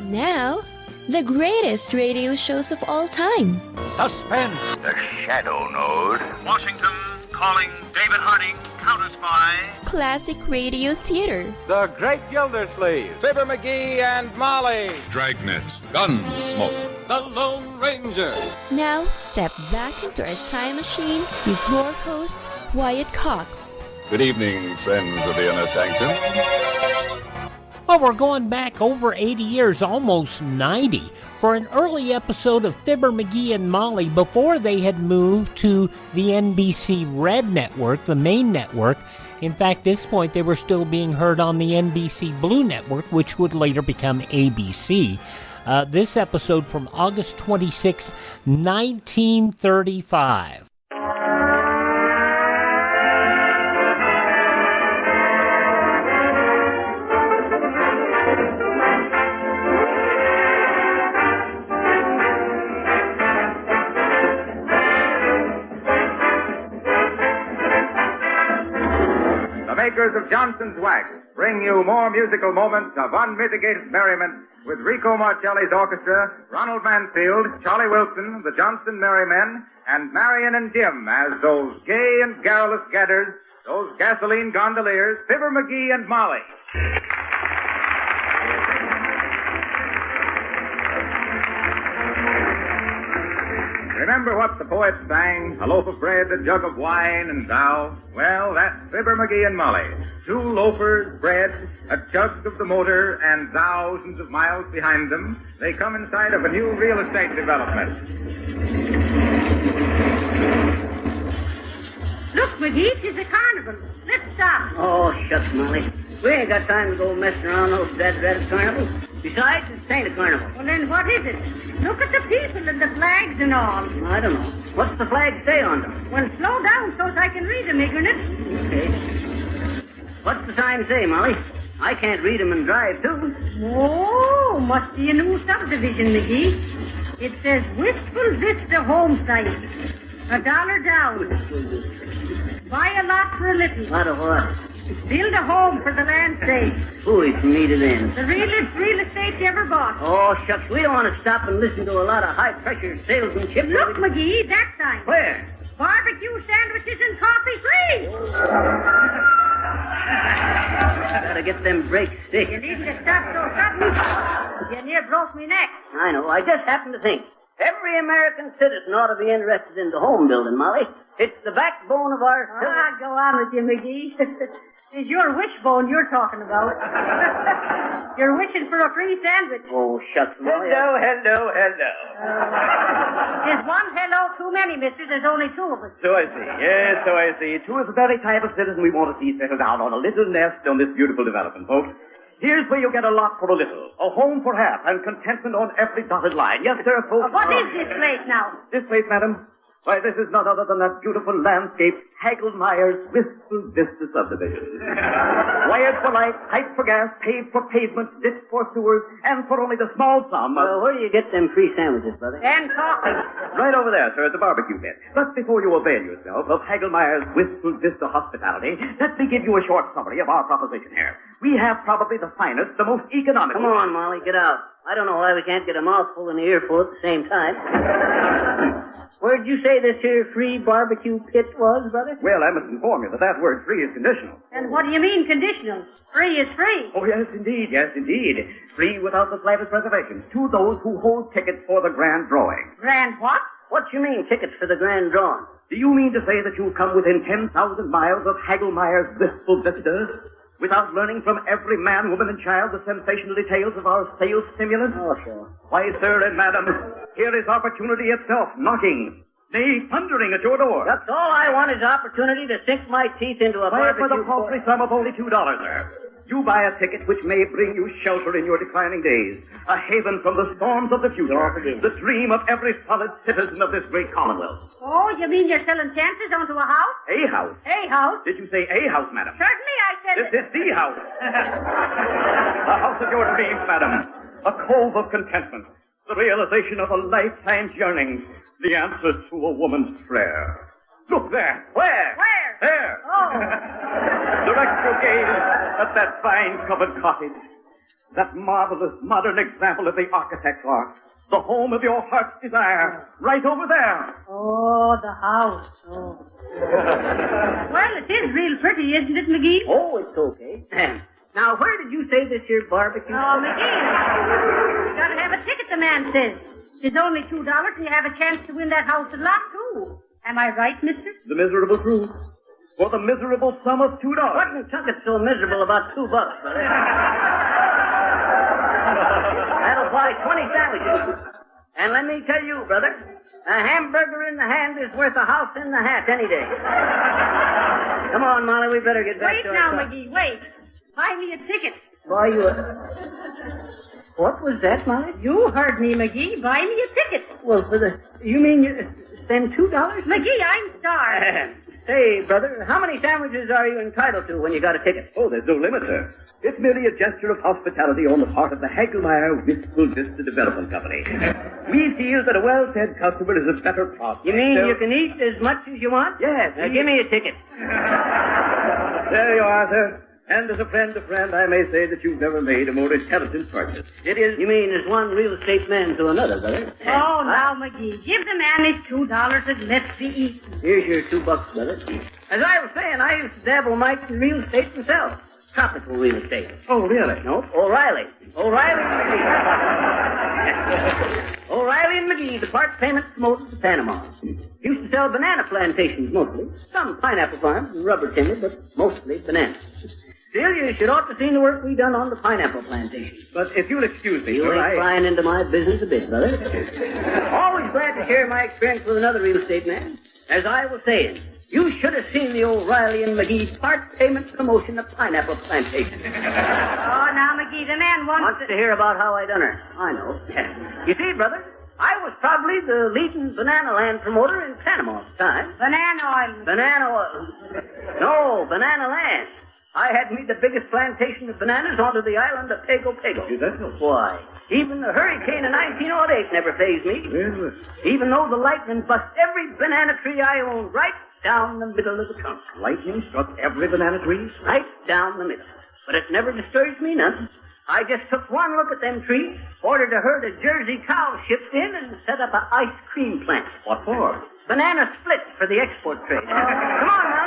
Now, the greatest radio shows of all time. Suspense. The Shadow Node. Washington calling David Harding, Counter Spy. Classic radio theater. The Great Gildersleeve. Fibber McGee and Molly. Dragnet. Gunsmoke. The Lone Ranger. Now, step back into our time machine with your host, Wyatt Cox. Good evening, friends of the Inner Sanctum. Well, we're going back over 80 years, almost 90, for an early episode of Fibber McGee and Molly before they had moved to the NBC Red Network, the main network. In fact, at this point, they were still being heard on the NBC Blue Network, which would later become ABC. This episode from August 26, 1935. The makers of Johnson's Wax bring you more musical moments of unmitigated merriment with Rico Marcelli's orchestra, Ronald Mansfield, Charlie Wilson, the Johnson Merrymen, and Marion and Jim as those gay and garrulous gadders, those gasoline gondoliers, Fibber McGee and Molly. Remember what the poet sang? A loaf of bread, a jug of wine, and thou? Well, that's Fibber McGee and Molly. Two loafers, bread, a jug of the motor, and thousands of miles behind them. They come inside of a new real estate development. Look, McGee, it's a carnival. Let's stop. Oh, shucks, Molly. We ain't got time to go messing around those dead carnival. Besides, it ain't a carnival. Well, then what is it? Look at the people and the flags and all. I don't know. What's the flag say on them? Well, slow down so's I can read them, ignorant. Okay. What's the sign say, Molly? I can't read them and drive, too. Oh, must be a new subdivision, McGee. It says Wistful Vista Home Site. $1 down. Buy a lot for a little. Lot of what? Build a home for the land sake. Foolish for me to then. The realest real estate you ever bought. Oh, shucks, we don't want to stop and listen to a lot of high-pressure salesmanship. Look, McGee, that sign. Where? Barbecue sandwiches and coffee free. Gotta get them brakes stick. You needn't have stopped so sudden. You near broke me neck. I know. I just happened to think. Every American citizen ought to be interested in the home building, Molly. It's the backbone of our... Go on with you, McGee. It's your wishbone you're talking about. You're wishing for a free sandwich. Oh, shucks, Molly. Hello. There's one hello too many, mister. There's only two of us. So I see. Yes, so I see. Two is the very type of citizen we want to see settle down on a little nest on this beautiful development, folks. Here's where you get a lot for a little. A home for half and contentment on every dotted line. Yes, sir, folks. What is this place now? This place, madam? Why, this is none other than that beautiful landscape, Hagelmeyer's Wistful Vista subdivision. Wired for light, piped for gas, paved for pavement, ditched for sewers, and for only the small sum of... where do you get them free sandwiches, brother? And coffee. Right over there, sir, at the barbecue pit. But before you avail yourself of Hagelmeyer's Wistful Vista hospitality, let me give you a short summary of our proposition here. We have probably the finest, the most economical... Come on, Molly, get out. I don't know why we can't get a mouthful and an earful at the same time. Where'd you say this here free barbecue pit was, brother? Well, I must inform you that that word free is conditional. And what do you mean conditional? Free is free. Oh, yes, indeed. Free without the slightest reservation to those who hold tickets for the grand drawing. Grand what? What you mean, tickets for the grand drawing? Do you mean to say that you've come within 10,000 miles of Hagelmeyer's Wistful Vista without learning from every man, woman, and child the sensational details of our sales stimulant? Oh, sure. Why, sir and madam, here is opportunity itself, knocking, nay, thundering at your door. That's all I want is opportunity to sink my teeth into a Why, barbecue... for the paltry sum of only $2, sir. You buy a ticket which may bring you shelter in your declining days, a haven from the storms of the future, the dream of every solid citizen of this great commonwealth. Oh, you mean you're selling chances onto a house? A house? A house? Did you say a house, madam? Certainly I said... This is the house. The house of your dreams, madam. A cove of contentment. The realization of a lifetime's yearning. The answer to a woman's prayer. Look there. Where? There. Oh. Direct your gaze at that fine covered cottage. That marvelous modern example of the architect's art. The home of your heart's desire. Right over there. Oh, the house. Oh. Well, it is real pretty, isn't it, McGee? Oh, it's okay. Now, where did you say this here barbecue? Oh, McGee, you gotta have a ticket, the man says. It's only $2 and you have a chance to win that house a lot, too. Am I right, mister? The miserable truth. For the miserable sum of $2. What took it so miserable about $2, brother? That'll buy 20 sandwiches. And let me tell you, brother, a hamburger in the hand is worth a house in the hat any day. Come on, Molly, we better get back Wait to our now, talk. McGee, wait. Buy me a ticket. Buy you a... What was that, Molly? You heard me, McGee. Buy me a ticket. Well, for the... You mean you spend $2? McGee, I'm starved. Say, brother, how many sandwiches are you entitled to when you got a ticket? Oh, there's no limit, sir. It's merely a gesture of hospitality on the part of the Hagelmeyer Wistful Vista Development Company. We feel that a well-fed customer is a better prospect. You mean you can eat as much as you want? Yes. Now, give me a ticket. There you are, sir. And as a friend of friend, I may say that you've never made a more intelligent purchase. It is, you mean, as one real estate man to another, brother? Oh, now, McGee, give the man his $2 and let's be eaten. Here's your $2, brother. As I was saying, I used to dabble mites in real estate myself. Tropical real estate. Oh, really? Nope, O'Reilly and McGee. O'Reilly and McGee, the part payment promoted to Panama. Used to sell banana plantations mostly. Some pineapple farms and rubber timber, but mostly bananas. Still, you should ought to seen the work we done on the pineapple plantation. But if you'll excuse me, You sir, ain't prying into my business a bit, brother. Always glad to share my experience with another real estate man. As I was saying, you should have seen the O'Reilly and McGee part payment promotion of pineapple plantation. Oh, now, McGee, the man Wants to hear about how I done her. I know. You see, brother, I was probably the leading banana land promoter in Panama at the time. Banana oil. Banana oil. No, banana land. I had me the biggest plantation of bananas onto the island of Pago Pago. Is that so? Why, even the hurricane of 1908 never fazed me. Well, Even though the lightning bust every banana tree I own right down the middle of the trunk. lightning struck every banana tree? Right down the middle. But it never disturbed me none. I just took one look at them trees, ordered a herd of Jersey cows shipped in, and set up an ice cream plant. What for? Banana splits for the export trade. Come on, Molly.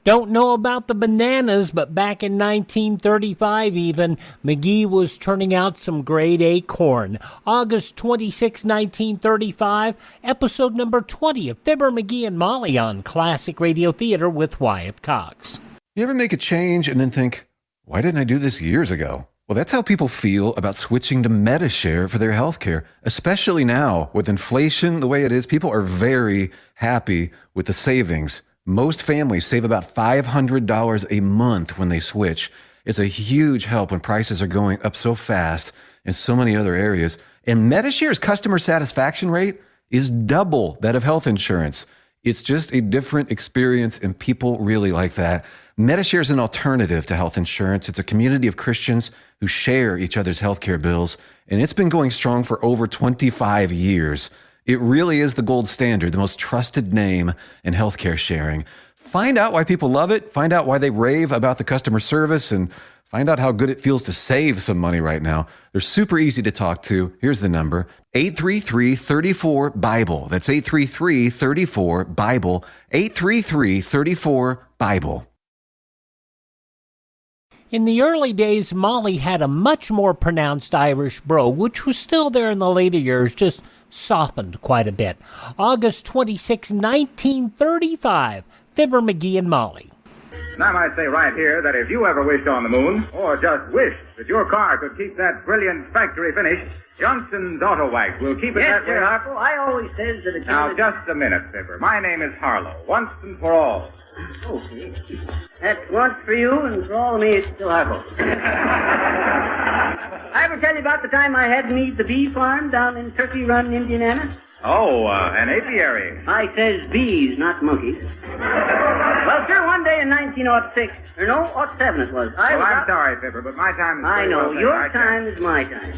Don't know about the bananas, but back in 1935 even, McGee was turning out some grade A corn. August 26, 1935, episode number 20 of Fibber McGee and Molly on Classic Radio Theater with Wyatt Cox. You ever make a change and then think, why didn't I do this years ago? Well, that's how people feel about switching to MediShare for their health care, especially now with inflation the way it is. People are very happy with the savings. Most families save about $500 a month when they switch. It's a huge help when prices are going up so fast in so many other areas. And MediShare's customer satisfaction rate is double that of health insurance. It's just a different experience, and people really like that. MediShare is an alternative to health insurance. It's a community of Christians who share each other's healthcare bills, and it's been going strong for over 25 years. It really is the gold standard, the most trusted name in healthcare sharing. Find out why people love it, find out why they rave about the customer service, and find out how good it feels to save some money right now. They're super easy to talk to. Here's the number, 833-34-BIBLE. That's 833-34-BIBLE, 833-34-BIBLE. In the early days, Molly had a much more pronounced Irish brogue, which was still there in the later years, just softened quite a bit. August 26, 1935, Fibber McGee and Molly. And I might say right here that if you ever wished on the moon, or just wished that your car could keep that brilliant factory finish, Johnson's Auto Wax will keep it Yes, that sir, way. Harpo. I always says that it's... Now, just a minute, Fibber. My name is Harlow, once and for all. Okay. That's once for you, and for all of me, it's still Harpo. I ever tell you about the time I had me the bee farm down in Turkey Run, Indiana? Oh, an apiary. I says bees, not monkeys. Well, sir, one day in 1906. Or no, 07 it was. I'm sorry, Fibber, but my time is... I know. Your time is my time.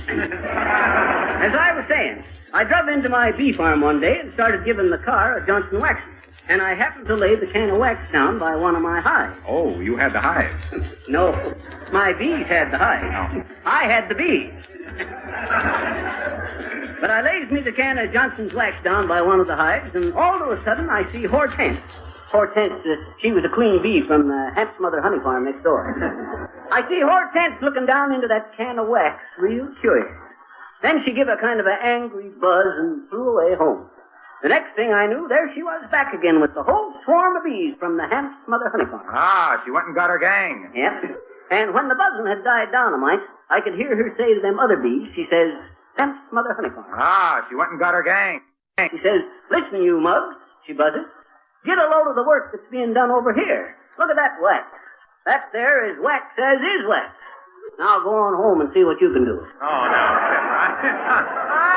As I was saying, I drove into my bee farm one day and started giving the car a Johnson waxing. And I happened to lay the can of wax down by one of my hives. Oh, you had the hive. No, my bees had the hive. Oh. I had the bees. But I lays me the can of Johnson's wax down by one of the hives, and all of a sudden I see Hortense. Hortense, she was a queen bee from the Hamp's Mother honey farm next door. I see Hortense looking down into that can of wax, real curious. Then she give a kind of an angry buzz and flew away home. The next thing I knew, there she was back again with the whole swarm of bees from the Hamp's Mother honey farm. Ah, she went and got her gang. Yep. And when the buzzing had died down a mite, I could hear her say to them other bees, she says, Hamp's Mother honey farm. Ah, she went and got her gang. She says, listen, you mugs, she buzzes. Get a load of the work that's being done over here. Look at that wax. That there is wax as is wax. Now go on home and see what you can do. Oh, no.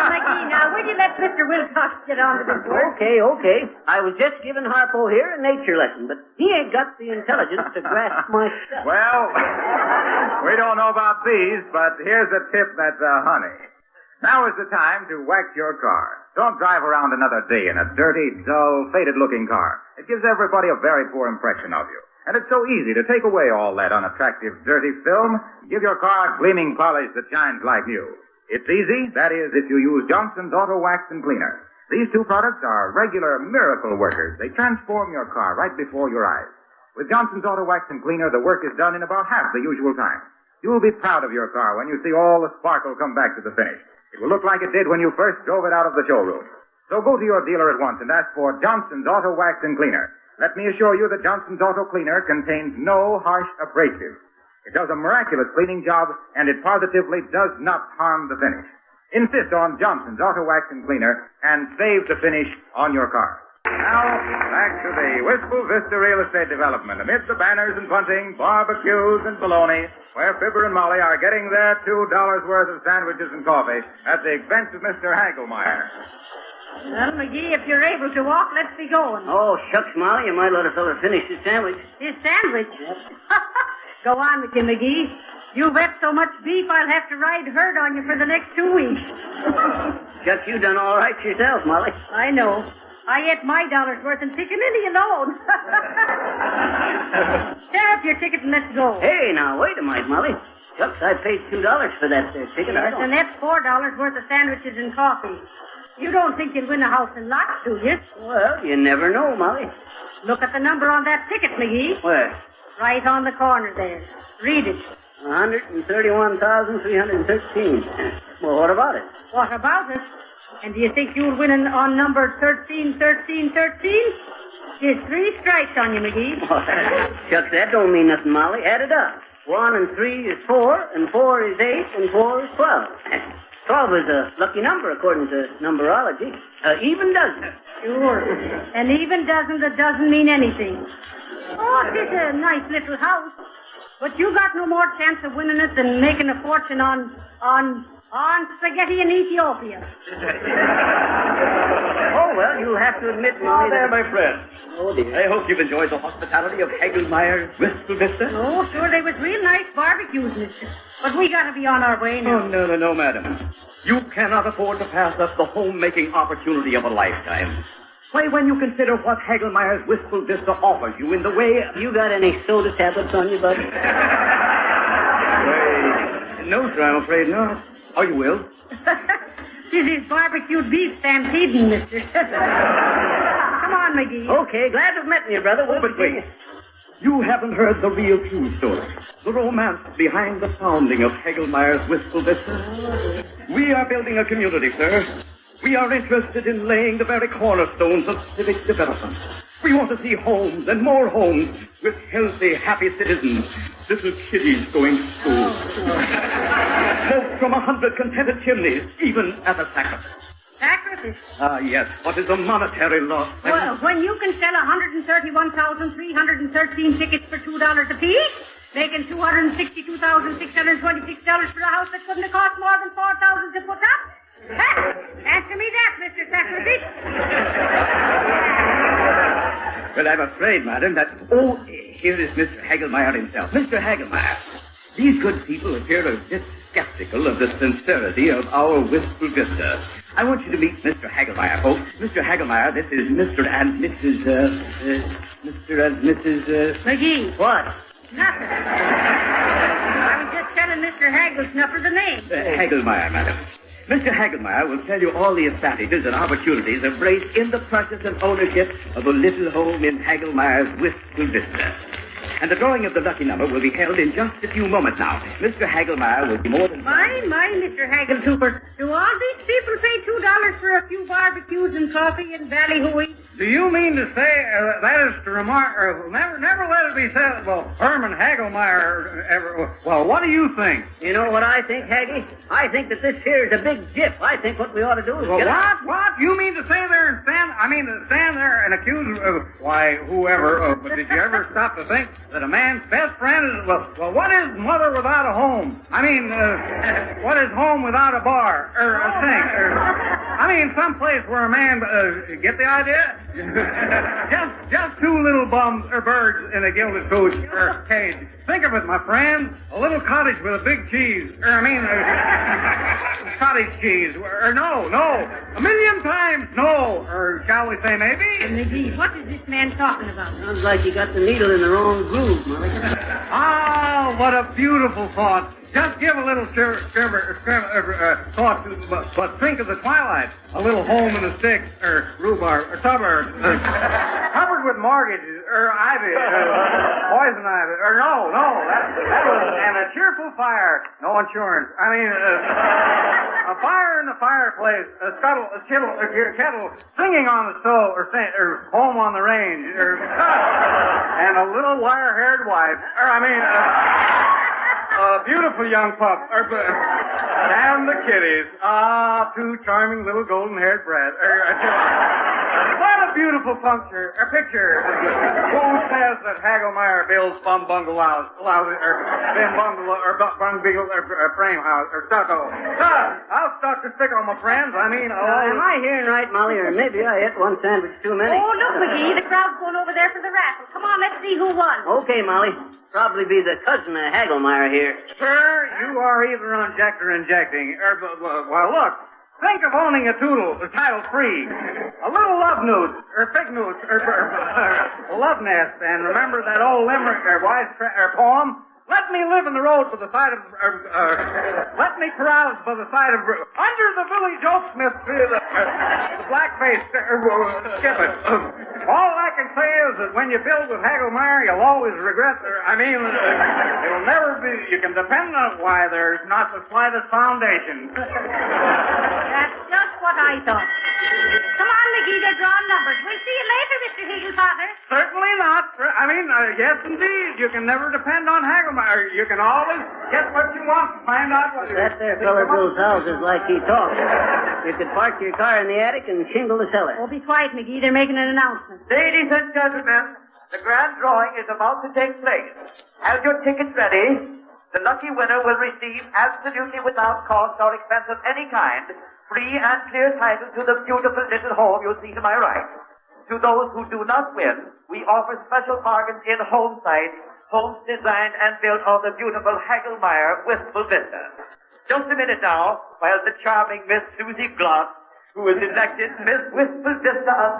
McGee, now, will you let Mr. Wilcox get on to this work? Okay. I was just giving Harpo here a nature lesson, but he ain't got the intelligence to grasp my stuff. Well, we don't know about bees, but here's a tip that's honey. Now is the time to wax your car. Don't drive around another day in a dirty, dull, faded-looking car. It gives everybody a very poor impression of you. And it's so easy to take away all that unattractive, dirty film. Give your car a gleaming polish that shines like new. It's easy. That is, if you use Johnson's Auto Wax and Cleaner. These two products are regular miracle workers. They transform your car right before your eyes. With Johnson's Auto Wax and Cleaner, the work is done in about half the usual time. You will be proud of your car when you see all the sparkle come back to the finish. It will look like it did when you first drove it out of the showroom. So go to your dealer at once and ask for Johnson's Auto Wax and Cleaner. Let me assure you that Johnson's Auto Cleaner contains no harsh abrasives. It does a miraculous cleaning job, and it positively does not harm the finish. Insist on Johnson's Auto Wax and Cleaner and save the finish on your car. Now, back to the Wistful Vista Real Estate Development. Amid the banners and bunting, barbecues and bologna, where Fibber and Molly are getting their $2 worth of sandwiches and coffee at the expense of Mr. Hagelmeyer. Well, McGee, if you're able to walk, let's be going. Oh, shucks, Molly, you might let a fella finish his sandwich. His sandwich? Yep. Go on with you, McGee. You've ate so much beef, I'll have to ride herd on you for the next 2 weeks. Shucks, you done all right yourself, Molly. I know. I ate my $1 worth in Piccaninny alone. Tear up your ticket and let's go. Hey, now, wait a minute, Molly. Shucks, I paid $2 for that there ticket. Yes, and that's $4 worth of sandwiches and coffee. You don't think you'll win a house and lot, do you? Well, you never know, Molly. Look at the number on that ticket, McGee. Where? Right on the corner there. Read it. 131,313. Well, what about it? What about it? And do you think you'll win on number 131313? There's 3 strikes on you, McGee. Shucks, that don't mean nothing, Molly. Add it up. 1 and 3 is 4, and 4 is 8, and 4 is 12. 12 is a lucky number, according to numerology. Even dozen. Sure. An even dozen that doesn't mean anything. Oh, it is a nice little house. But you got no more chance of winning it than making a fortune on spaghetti in Ethiopia. Oh, well, you'll have to admit, Molly. There, my friend. Oh, dear. I hope you've enjoyed the hospitality of Hagelmeyer's Wistful Vista. Oh, sure, they was real nice barbecues, mister. But we gotta be on our way now. Oh, no, madam. You cannot afford to pass up the homemaking opportunity of a lifetime. Why, when you consider what Hagelmeyer's Wistful Vista offers you in the way of... You got any soda tablets on you, bud? No, sir, I'm afraid not. Oh, you will? This is barbecued beef stampeding, mister. Come on, McGee. Okay, glad to have met you, brother. Oh, but wait. You haven't heard the real true story. The romance behind the founding of Hagelmeyer's Wistful Vista. We are building a community, sir. We are interested in laying the very cornerstones of civic development. We want to see homes and more homes with healthy, happy citizens. Little kiddies going to school. Smoke from 100 contented chimneys, even at a sacrifice. Sacrifice? Yes. What is a monetary loss? Well, when you can sell 131,313 tickets for $2 apiece, making $262,626 for a house that couldn't have cost more than $4,000 to put up. Answer me that, Mr. Sacrifice. Well, I'm afraid, madam, that... Oh, here is Mr. Hagelmeyer himself. Mr. Hagelmeyer, these good people appear a bit skeptical of the sincerity of our Wistful Vista. I want you to meet Mr. Hagelmeyer, folks. Mr. Hagelmeyer, this is Mr. and Mrs. Mr. and Mrs. McGee. What? Nothing. I was just telling Mr. Hagelsnuffer the name. Hagelmeyer, madam. Mr. Hagelmeyer will tell you all the advantages and opportunities embraced in the purchase and ownership of a little home in Hagelmeyer's Wistful Vista. And the drawing of the lucky number will be held in just a few moments now. Mr. Hagelmeyer will be more than... My, Mr. Hageltooper. Do all these people pay $2 for a few barbecues and coffee and ballyhooey? Do you mean to say that is to remark... never let it be said, well, Herman Hagelmeyer ever... Well, what do you think? You know what I think, Haggy? I think that this here is a big jiff. I think what we ought to do is Well, get out. what? You mean to say there and stand there and accuse... why, whoever... but did you ever stop to think that a man's best friend is... Well, what is mother without a home? I mean, what is home without a bar? Or a sink? I mean, someplace where a man... get the idea? just two little bums or birds in a gilded cage. Think of it, my friend. A little cottage with a big cheese. Cottage cheese. No. A million times no. Or shall we say maybe? McGee, what is this man talking about? Sounds like you got the needle in the wrong groove, Molly. Oh, what a beautiful thought. Just give a little thought to, but think of the twilight. A little home in the sticks, or rhubarb, or suburbs, covered with mortgages, or ivy, poison ivy, or no, that was, and a cheerful fire, no insurance. I mean, a fire in the fireplace, a kettle singing on the stove, or home on the range, and a little wire-haired wife, a beautiful young pup, and the kitties. Two charming little golden-haired brats. What a beautiful picture. Who says that Hagelmeyer builds bum bungalows, frame house, or stucco? I'll start to stick on my friends. Am I hearing right, Molly, or maybe I ate one sandwich too many? Oh, look, McGee, the crowd's going over there for the raffle. Come on, let's see who won. Okay, Molly. Probably be the cousin of Hagelmeyer here. Sir, you are either on Jack or injecting. Well, look. Think of owning a Toodle, title-free. A little love note, or fig note, or love nest. And remember that old limerick, poem? Let me live in the road by the side of... let me carouse by the side of... under the village oaksmith tree, the blackface... skip it. All I can say is that when you build with Hagelmeyer, you'll always regret... it'll never be... You can depend on why there's not the slightest foundation. That's just what I thought. Come on, McGee, they're drawing numbers. We'll see you later, Mr. Higginfather. Certainly not. Yes, indeed. You can never depend on Hagelmeyer. You can always get what you want and find out what you want. That there fella builds houses like he talks. You could park your car in the attic and shingle the cellar. Oh, be quiet, McGee. They're making an announcement. Ladies and gentlemen, the grand drawing is about to take place. Have your tickets ready. The lucky winner will receive, absolutely without cost or expense of any kind, free and clear title to the beautiful little home you'll see to my right. To those who do not win, we offer special bargains in home sites, homes designed and built on the beautiful Hagelmeyer Wistful Vista. Just a minute now, while the charming Miss Susie Gloss, who is elected Miss Wistful Vista of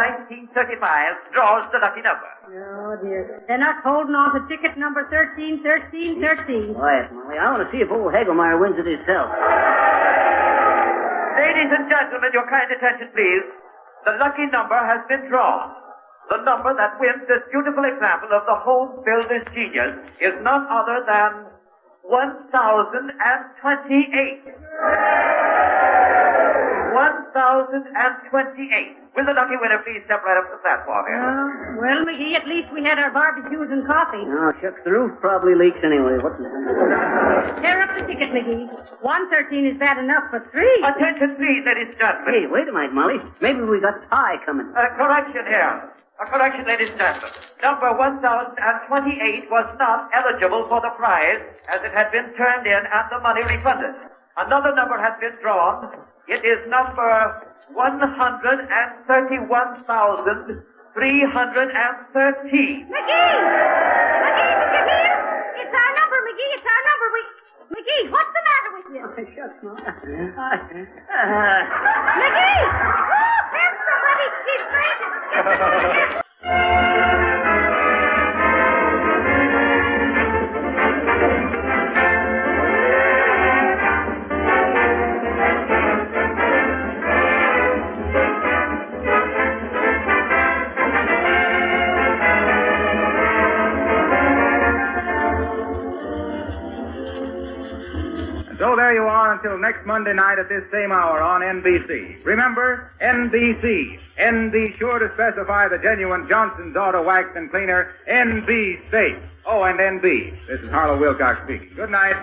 1935, draws the lucky number. Oh, dear. They're not holding on to ticket number 131313. Quiet, Molly. I want to see if old Hagelmeyer wins it himself. Ladies and gentlemen, your kind attention, please. The lucky number has been drawn. The number that wins this beautiful example of the home builder's genius is none other than 1028. 1028. Will the lucky winner please step right up to the platform here? Well, McGee, at least we had our barbecues and coffee. Oh, shucks, the roof probably leaks anyway. What's the... Tear up the ticket, McGee. 113 is bad enough for 3. Attention, please, ladies and gentlemen. Hey, wait a minute, Molly. Maybe we got pie coming. Correction here. A correction, ladies and gentlemen. Number 1028 was not eligible for the prize as it had been turned in and the money refunded. Another number has been drawn. It is number 131,400. 313. McGee! McGee, did you hear? It's our number, McGee. It's our number. McGee, what's the matter with you? McGee! Oh, there's somebody. She's crazy. So there you are until next Monday night at this same hour on NBC. Remember, NBC. And be sure to specify the genuine Johnson's Auto Wax and Cleaner, NB Safe. Oh, and NB. This is Harlow Wilcox speaking. Good night.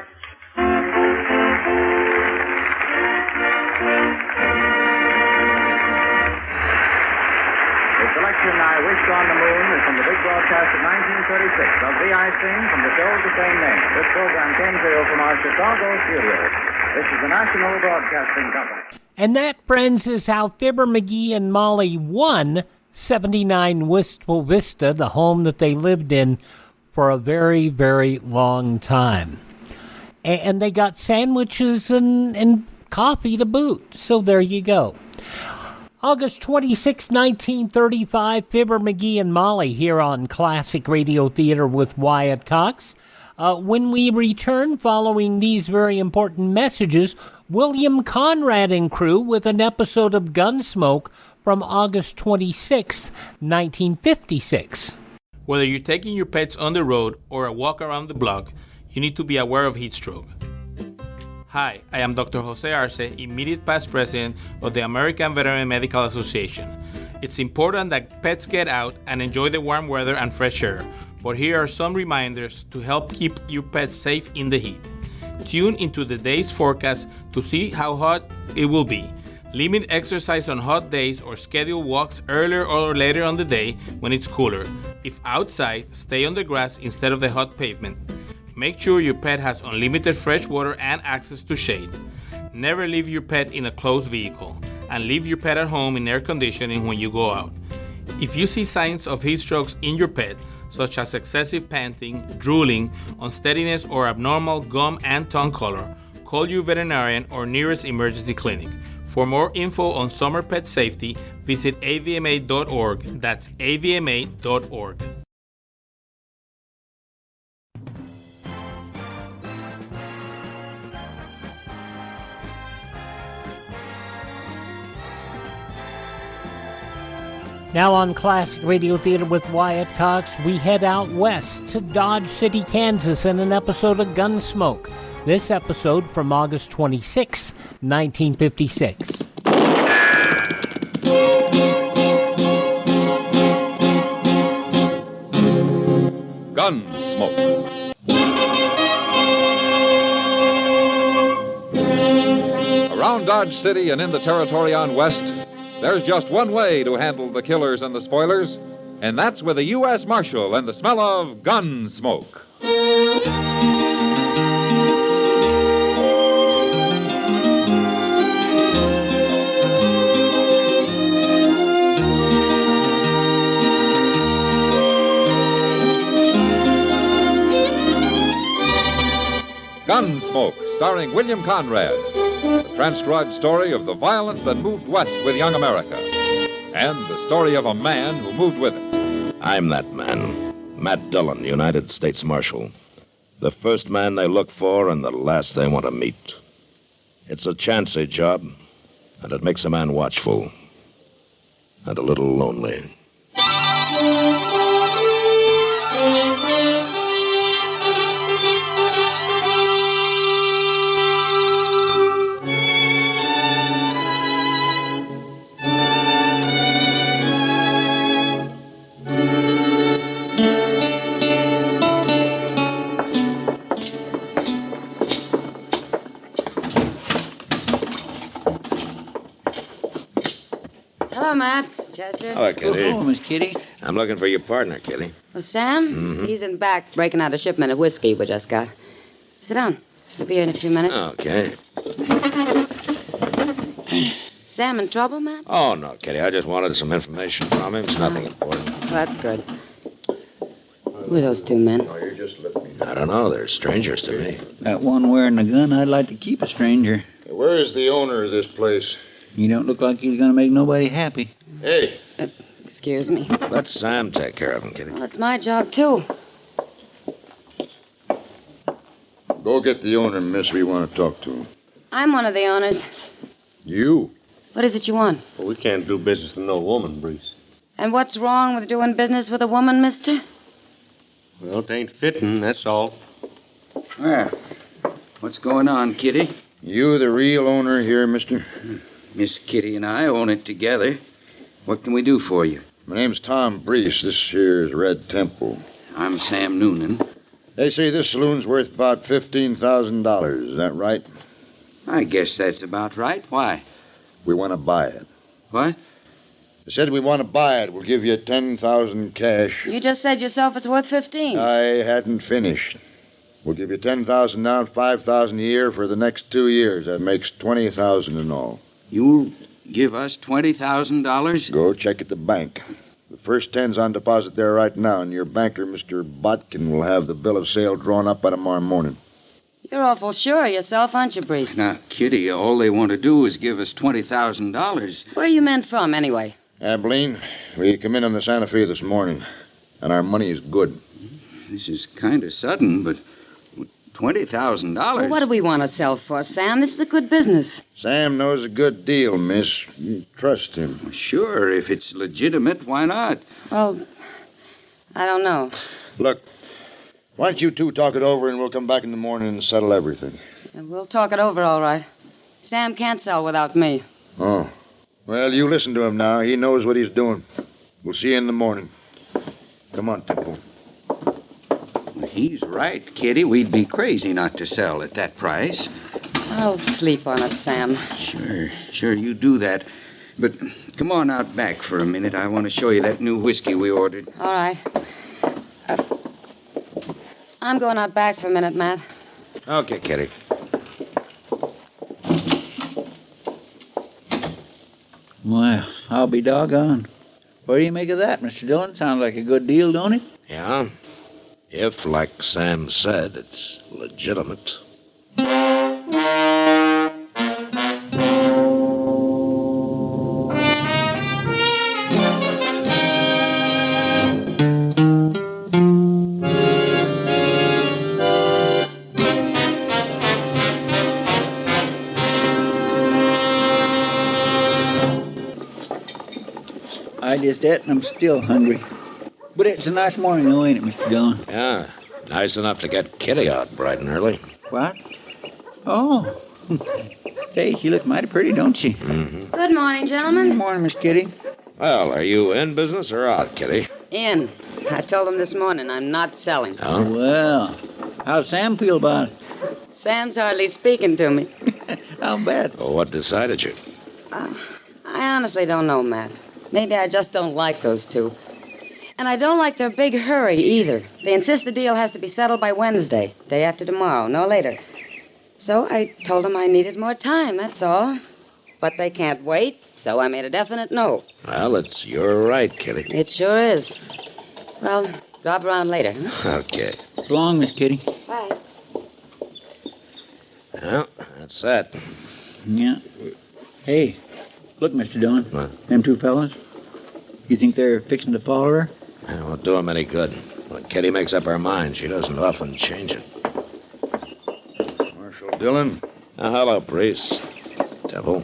The selection I Wished on the Moon is from the big broadcast of 1936 of the I Sing from the show of the same name. This program came to you from our Chicago studios. This is the National Broadcasting Company. And that, friends, is how Fibber McGee and Molly won 79 Wistful Vista, the home that they lived in for a very, very long time. And they got sandwiches and coffee to boot. So there you go. August 26, 1935, Fibber McGee and Molly here on Classic Radio Theater with Wyatt Cox. When we return following these very important messages, William Conrad and crew with an episode of Gunsmoke from August 26, 1956. Whether you're taking your pets on the road or a walk around the block, you need to be aware of heat stroke. Hi, I am Dr. Jose Arce, immediate past president of the American Veterinary Medical Association. It's important that pets get out and enjoy the warm weather and fresh air, but here are some reminders to help keep your pets safe in the heat. Tune into the day's forecast to see how hot it will be. Limit exercise on hot days or schedule walks earlier or later on the day when it's cooler. If outside, stay on the grass instead of the hot pavement. Make sure your pet has unlimited fresh water and access to shade. Never leave your pet in a closed vehicle, and leave your pet at home in air conditioning when you go out. If you see signs of heat strokes in your pet, such as excessive panting, drooling, unsteadiness, or abnormal gum and tongue color, call your veterinarian or nearest emergency clinic. For more info on summer pet safety, visit avma.org. That's avma.org. Now on Classic Radio Theater with Wyatt Cox, we head out west to Dodge City, Kansas in an episode of Gunsmoke. This episode from August 26, 1956. Gunsmoke. Around Dodge City and in the territory on west, there's just one way to handle the killers and the spoilers, and that's with a U.S. Marshal and the smell of Gunsmoke. Gunsmoke, starring William Conrad. The transcribed story of the violence that moved west with young America. And the story of a man who moved with it. I'm that man. Matt Dillon, United States Marshal. The first man they look for and the last they want to meet. It's a chancy job, and it makes a man watchful. And a little lonely. Hello, Matt. Chester. Hello, Kitty. Oh, Miss Kitty. I'm looking for your partner, Kitty. Oh, Sam? Mhm. He's in back breaking out a shipment of whiskey we just got. Sit down. He'll be here in a few minutes. Okay. Sam in trouble, Matt? Oh, no, Kitty. I just wanted some information from him. It's nothing important. Well, that's good. Who are those two men? Oh, you're just listening. I don't know. They're strangers to me. That one wearing the gun, I'd like to keep a stranger. Where is the owner of this place? He don't look like he's going to make nobody happy. Hey. Excuse me. Let Sam take care of him, Kitty. Well, it's my job, too. Go get the owner, miss. We want to talk to him. I'm one of the owners. You? What is it you want? Well, we can't do business with no woman, Breeze. And what's wrong with doing business with a woman, mister? Well, it ain't fitting, that's all. Well, what's going on, Kitty? You the real owner here, mister? Miss Kitty and I own it together. What can we do for you? My name's Tom Breese. This here is Red Temple. I'm Sam Noonan. They say this saloon's worth about $15,000. Is that right? I guess that's about right. Why? We want to buy it. What? I said we want to buy it. We'll give you $10,000 cash. You just said yourself it's worth 15. I hadn't finished. We'll give you $10,000 now, $5,000 a year for the next 2 years. That makes $20,000 in all. You'll give us $20,000? Go check at the bank. The first 10's on deposit there right now, and your banker, Mr. Botkin, will have the bill of sale drawn up by tomorrow morning. You're awful sure of yourself, aren't you, Breeze? Now, Kitty, all they want to do is give us $20,000. Where are you men from, anyway? Abilene. We come in on the Santa Fe this morning, and our money is good. This is kind of sudden, but $20,000? Well, what do we want to sell for, Sam? This is a good business. Sam knows a good deal, miss. You trust him. Sure, if it's legitimate, why not? Well, I don't know. Look, why don't you two talk it over, and we'll come back in the morning and settle everything. And we'll talk it over, all right. Sam can't sell without me. Oh. Well, you listen to him now. He knows what he's doing. We'll see you in the morning. Come on, Temple. He's right, Kitty. We'd be crazy not to sell at that price. I'll sleep on it, Sam. Sure, you do that. But come on out back for a minute. I want to show you that new whiskey we ordered. All right. I'm going out back for a minute, Matt. Okay, Kitty. Well, I'll be doggone. What do you make of that, Mr. Dillon? Sounds like a good deal, don't it? Yeah. If, like Sam said, it's legitimate. I just ate and I'm still hungry. But it's a nice morning, though, ain't it, Mr. Dillon? Yeah. Nice enough to get Kitty out bright and early. What? Oh. Say, she looks mighty pretty, don't she? Mm-hmm. Good morning, gentlemen. Good morning, Miss Kitty. Well, are you in business or out, Kitty? In. I told them this morning I'm not selling. Oh? Well, how's Sam feel about it? Sam's hardly speaking to me. I'll bet. Well, what decided you? I honestly don't know, Matt. Maybe I just don't like those two. And I don't like their big hurry, either. They insist the deal has to be settled by Wednesday, day after tomorrow, no later. So I told them I needed more time, that's all. But they can't wait, so I made a definite no. Well, it's your right, Kitty. It sure is. Well, drop around later, huh? Okay. So long, Miss Kitty. Bye. Well, that's that. Yeah. Hey, look, Mr. Dillon. What? Them two fellas. You think they're fixing to follow her? It won't do him any good. When Kitty makes up her mind, she doesn't often change it. Marshal Dillon. Hello, Breeze. Temple.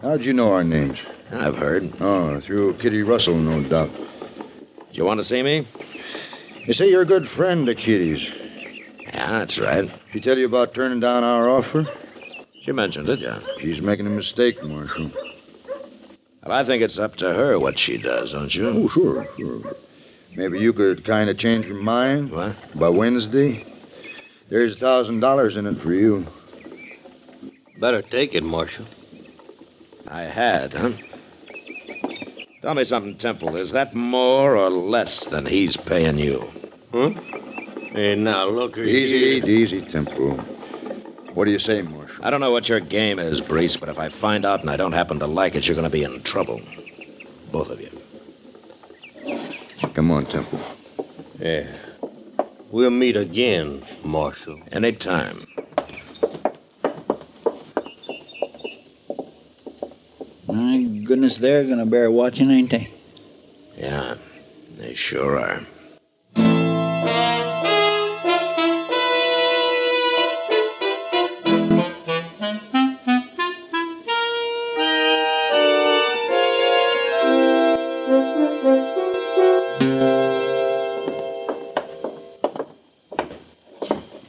How'd you know our names? I've heard. Oh, through Kitty Russell, no doubt. Do you want to see me? You say you're a good friend of Kitty's. Yeah, that's right. She tell you about turning down our offer? She mentioned it, yeah. She's making a mistake, Marshal. Well, I think it's up to her what she does, don't you? Oh, sure. Maybe you could kind of change your mind. What? By Wednesday. There's $1,000 in it for you. Better take it, Marshal. I had, huh? Tell me something, Temple. Is that more or less than he's paying you? Huh? Hey, now, look here. Easy, Temple. What do you say, Marshal? I don't know what your game is, Brees, but if I find out and I don't happen to like it, you're going to be in trouble. Both of you. Come on, Temple. Yeah. We'll meet again, Marshal. Anytime. My goodness, they're gonna bear watching, ain't they? Yeah, they sure are.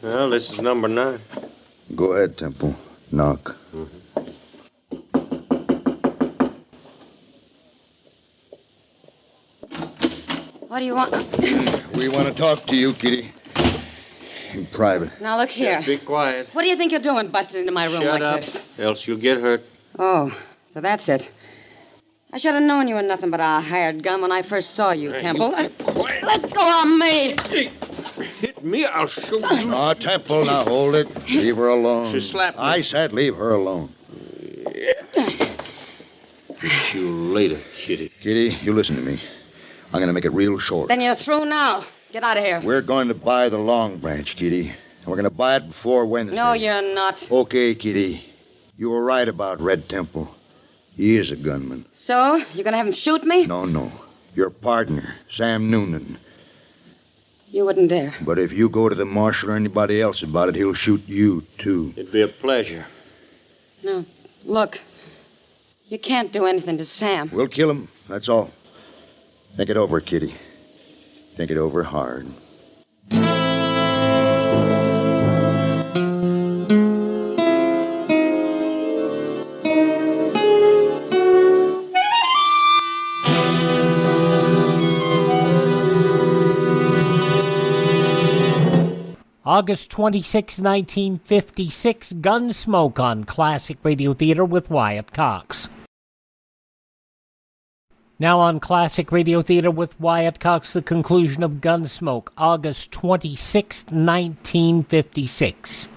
Well, this is number 9. Go ahead, Temple. Knock. What do you want? We want to talk to you, Kitty. In private. Now, look here. Just be quiet. What do you think you're doing busting into my room Shut like up, this? else you'll get hurt. Oh, so that's it. I should have known you were nothing but a hired gun when I first saw you, Hey, Temple. you Let go of me! Hit me, I'll show you. Oh, Temple, now hold it. Leave her alone. She slapped me. I said leave her alone. See you later, Kitty. Kitty, you listen to me. I'm going to make it real short. Then you're through now. Get out of here. We're going to buy the Long Branch, Kitty. And we're going to buy it before Wednesday. No, you're not. Okay, Kitty. You were right about Red Temple. He is a gunman. So? You're gonna have him shoot me? No. Your partner, Sam Noonan. You wouldn't dare. But if you go to the marshal or anybody else about it, he'll shoot you, too. It'd be a pleasure. No. Look. You can't do anything to Sam. We'll kill him, that's all. Think it over, Kitty. Think it over hard. August 26, 1956, Gunsmoke on Classic Radio Theater with Wyatt Cox. Now on Classic Radio Theater with Wyatt Cox, the conclusion of Gunsmoke, August 26, 1956.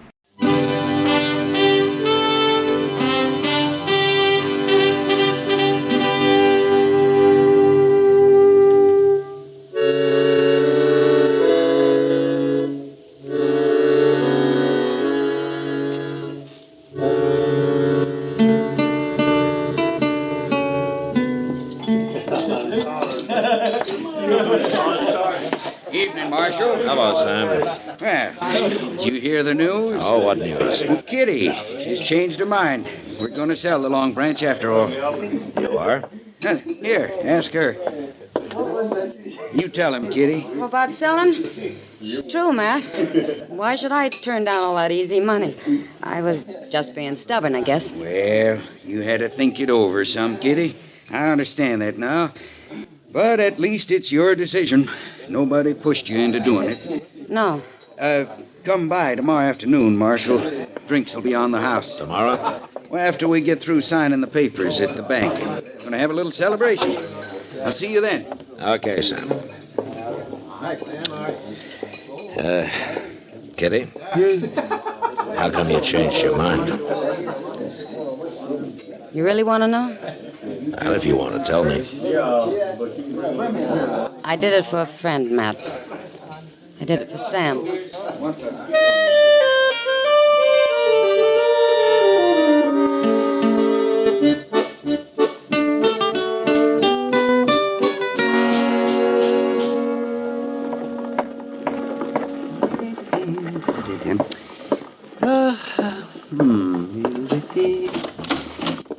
Evening, Marshal. Hello, Sam. Well, did you hear the news? Oh, what news? Kitty. She's changed her mind. We're going to sell the Long Branch after all. You are? Here, ask her. You tell him, Kitty. About selling? It's true, Matt. Why should I turn down all that easy money? I was just being stubborn, I guess. Well, you had to think it over some, Kitty. I understand that now. But at least it's your decision. Nobody pushed you into doing it. No. Come by tomorrow afternoon, Marshal. Drinks will be on the house. Tomorrow? Well, after we get through signing the papers at the bank. We're going to have a little celebration. I'll see you then. Okay, Sam. Kitty? How come you changed your mind? You really want to know? Well, if you want to tell me. I did it for a friend, Matt. I did it for Sam.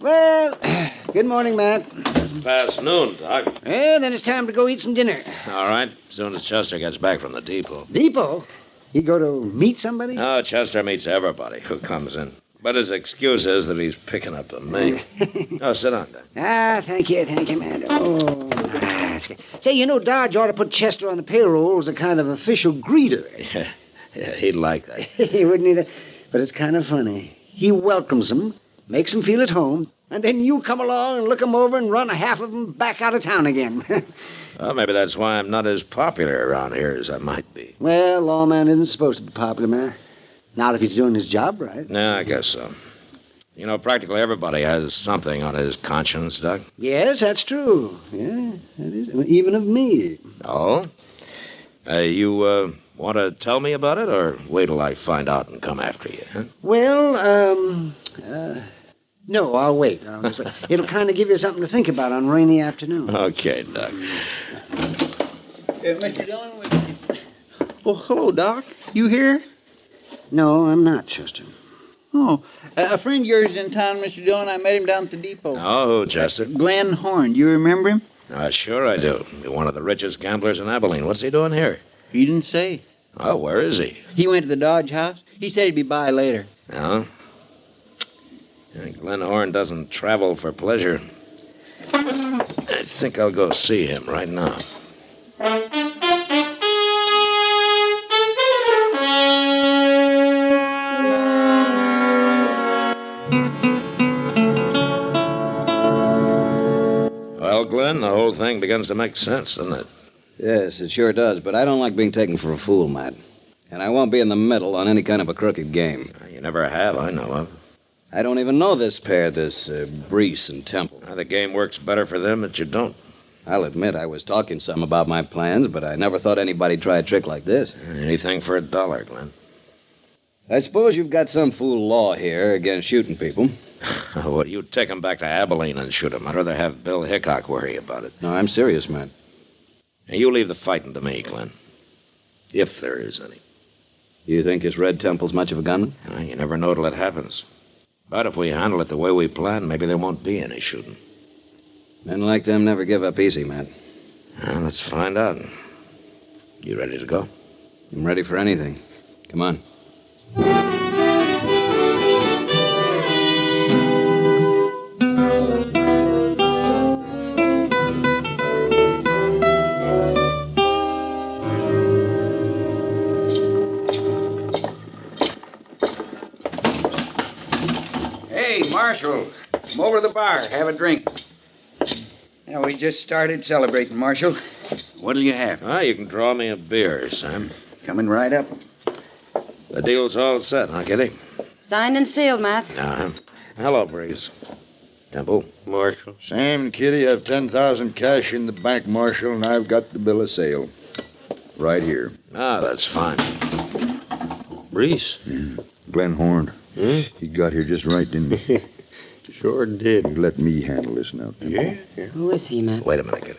Well, good morning, Matt. It's past noon, Doc. Well, then it's time to go eat some dinner. All right, as soon as Chester gets back from the depot. Depot? You go to meet somebody? Oh, Chester meets everybody who comes in. But his excuse is that he's picking up the mail. Oh, sit down, Doc. Thank you, Matt. Oh, that's good. Say, you know, Dodge ought to put Chester on the payroll as a kind of official greeter. Yeah, he'd like that. He wouldn't either. But it's kind of funny. He welcomes them, makes them feel at home, and then you come along and look them over and run half of them back out of town again. Well, maybe that's why I'm not as popular around here as I might be. Well, lawman isn't supposed to be popular, man. Not if he's doing his job right. Yeah, I guess so. You know, practically everybody has something on his conscience, Doc. Yes, that's true. Yeah, that is. Even of me. Oh? You want to tell me about it, or wait till I find out and come after you, huh? Well, no, I'll wait. It'll kind of give you something to think about on a rainy afternoon. Okay, Doc. Mr. Dillon, Oh, hello, Doc. You here? No, I'm not, Chester. Oh, a friend of yours is in town, Mr. Dillon. I met him down at the depot. Oh, who, Chester? Glenn Horn. Do you remember him? Sure I do. He's one of the richest gamblers in Abilene. What's he doing here? He didn't say. Oh, where is he? He went to the Dodge House. He said he'd be by later. No? Glenn Horn doesn't travel for pleasure. I think I'll go see him right now. Well, Glenn, the whole thing begins to make sense, doesn't it? Yes, it sure does, but I don't like being taken for a fool, Matt. And I won't be in the middle on any kind of a crooked game. You never have, I know of. I don't even know this pair, Brees and Temple. The game works better for them that you don't. I'll admit I was talking some about my plans, but I never thought anybody'd try a trick like this. Anything for $1, Glenn. I suppose you've got some fool law here against shooting people. Well, you take them back to Abilene and shoot them. I'd rather have Bill Hickok worry about it. No, I'm serious, Matt. Now, you leave the fighting to me, Glenn. If there is any. You think this Red Temple's much of a gunman? You never know till it happens. But if we handle it the way we plan, maybe there won't be any shooting. Men like them never give up easy, Matt. Well, let's find out. You ready to go? I'm ready for anything. Come on. Marshal, come over to the bar. Have a drink. Now, we just started celebrating, Marshal. What'll you have? You can draw me a beer, Sam. Coming right up. The deal's all set, huh, Kitty? Signed and sealed, Matt. Hello, Breeze. Temple. Marshal. Sam and Kitty have 10,000 cash in the bank, Marshal, and I've got the bill of sale. Right here. That's fine. Breeze? Glenn Horn. He got here just right, didn't he? Sure did. You let me handle this now, Temple. Yeah. Who is he, Matt? Wait a minute, Kitty.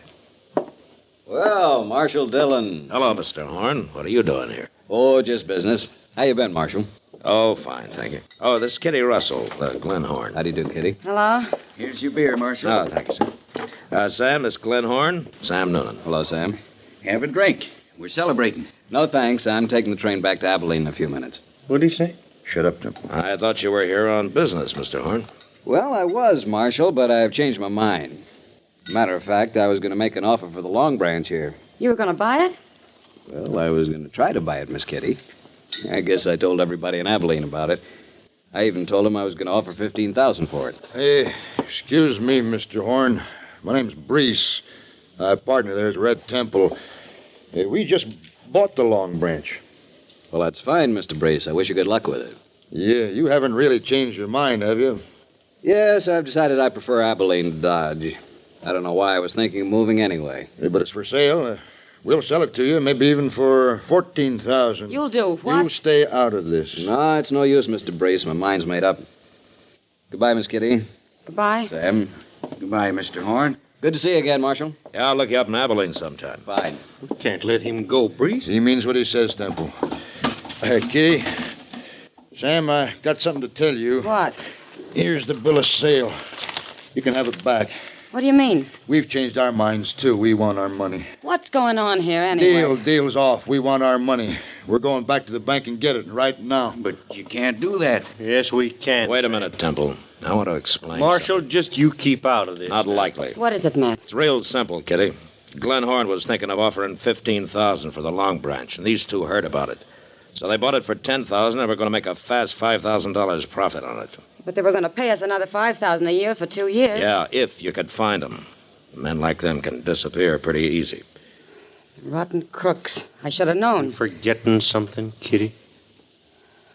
Well, Marshal Dillon. Hello, Mr. Horn. What are you doing here? Oh, just business. How you been, Marshal? Oh, fine, thank you. Oh, this is Kitty Russell, Glenn Horn. How do you do, Kitty? Hello. Here's your beer, Marshal. Oh, thank you, sir. Sam, this is Glenn Horn. Sam Noonan. Hello, Sam. Have a drink. We're celebrating. No, thanks. I'm taking the train back to Abilene in a few minutes. What'd he say? Shut up, Temple. I thought you were here on business, Mr. Horn. Well, I was, Marshal, but I've changed my mind. Matter of fact, I was going to make an offer for the Long Branch here. You were going to buy it? Well, I was going to try to buy it, Miss Kitty. I guess I told everybody in Abilene about it. I even told them I was going to offer $15,000 for it. Hey, excuse me, Mr. Horn. My name's Brees. My partner there's Red Temple. Hey, we just bought the Long Branch. Well, that's fine, Mr. Brace. I wish you good luck with it. Yeah, you haven't really changed your mind, have you? Yes, I've decided I prefer Abilene to Dodge. I don't know why I was thinking of moving anyway. Hey, but it's for sale. We'll sell it to you, maybe even for $14,000. You'll do what? You stay out of this. No, it's no use, Mr. Brace. My mind's made up. Goodbye, Miss Kitty. Goodbye. Sam. Goodbye, Mr. Horn. Good to see you again, Marshal. Yeah, I'll look you up in Abilene sometime. Fine. We can't let him go, Breeze. He means what he says, Temple. Hey, Kitty. Sam, I got something to tell you. What? Here's the bill of sale. You can have it back. What do you mean? We've changed our minds, too. We want our money. What's going on here, anyway? Deal's off. We want our money. We're going back to the bank and get it right now. But you can't do that. Yes, we can. Wait a minute, Temple. I want to explain Marshal, something. just you keep out of this. Not likely. What is it, Matt? It's real simple, Kitty. Glenn Horn was thinking of offering $15,000 for the Long Branch, and these two heard about it. So they bought it for $10,000, and we're going to make a fast $5,000 profit on it. But they were going to pay us another $5,000 a year for 2 years. Yeah, if you could find them. Men like them can disappear pretty easy. Rotten crooks. I should have known. Forgetting something, Kitty?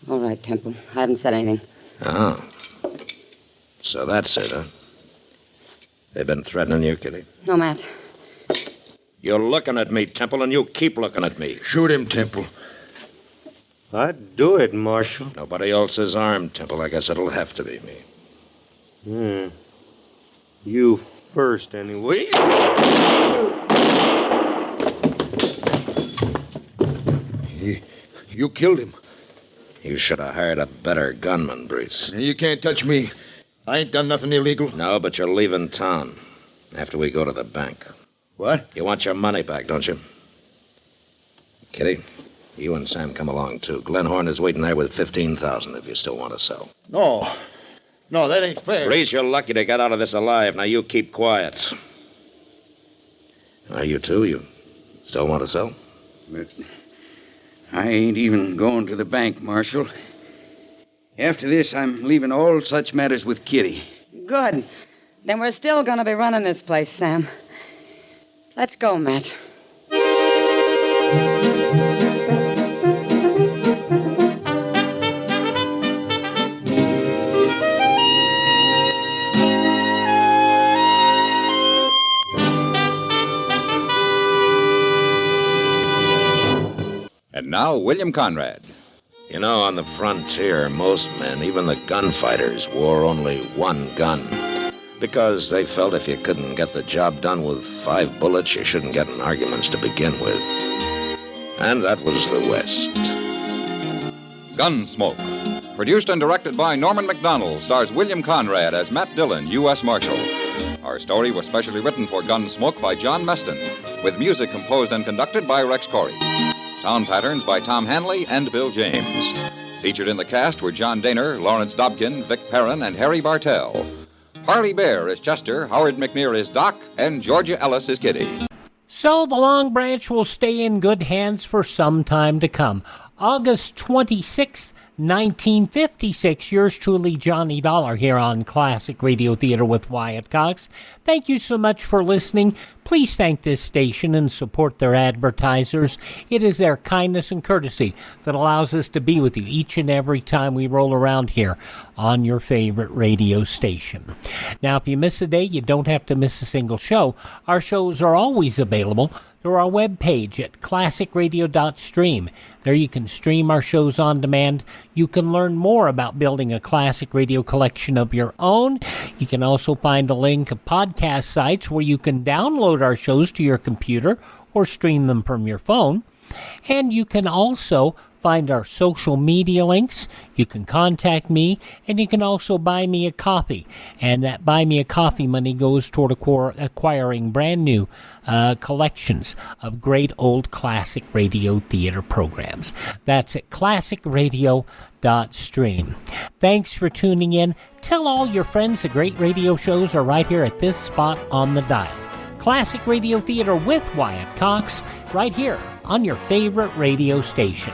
All right, Temple. I haven't said anything. Oh. So that's it, huh? They've been threatening you, Kitty? No, Matt. You're looking at me, Temple, and you keep looking at me. Shoot him, Temple. I'd do it, Marshal. Nobody else is armed, Temple. I guess it'll have to be me. You first, anyway. You killed him. You should have hired a better gunman, Brees. You can't touch me. I ain't done nothing illegal. No, but you're leaving town after we go to the bank. What? You want your money back, don't you? Kitty, you and Sam come along, too. Glenn Horn is waiting there with $15,000 if you still want to sell. No. No, that ain't fair. Brees, you're lucky to get out of this alive. Now, you keep quiet. Are you two? You still want to sell? But I ain't even going to the bank, Marshal. After this, I'm leaving all such matters with Kitty. Good. Then we're still going to be running this place, Sam. Let's go, Matt. And now, William Conrad. You know, on the frontier, most men, even the gunfighters, wore only one gun. Because they felt if you couldn't get the job done with 5 bullets, you shouldn't get in arguments to begin with. And that was the West. Gunsmoke. Produced and directed by Norman MacDonald, stars William Conrad as Matt Dillon, U.S. Marshal. Our story was specially written for Gunsmoke by John Meston, with music composed and conducted by Rex Corey. Sound patterns by Tom Hanley and Bill James. Featured in the cast were John Daner, Lawrence Dobkin, Vic Perrin, and Harry Bartell. Harley Bear is Chester, Howard McNear is Doc, and Georgia Ellis is Kitty. So the Long Branch will stay in good hands for some time to come. August 26th, 1956. Yours truly, Johnny Dollar, here on Classic Radio Theater with Wyatt Cox. Thank you so much for listening. Please thank this station and support their advertisers. It is their kindness and courtesy that allows us to be with you each and every time we roll around here on your favorite radio station. Now, if you miss a day, you don't have to miss a single show. Our shows are always available through our webpage at classicradio.stream. There you can stream our shows on demand. You can learn more about building a classic radio collection of your own. You can also find a link to podcast sites where you can download our shows to your computer or stream them from your phone. And you can also find our social media links. You can contact me, and you can also buy me a coffee. And that buy me a coffee money goes toward acquiring brand new collections of great old classic radio theater programs. That's at classicradio.stream. Thanks for tuning in. Tell all your friends the great radio shows are right here at this spot on the dial. Classic Radio Theater with Wyatt Cox, right here on your favorite radio station.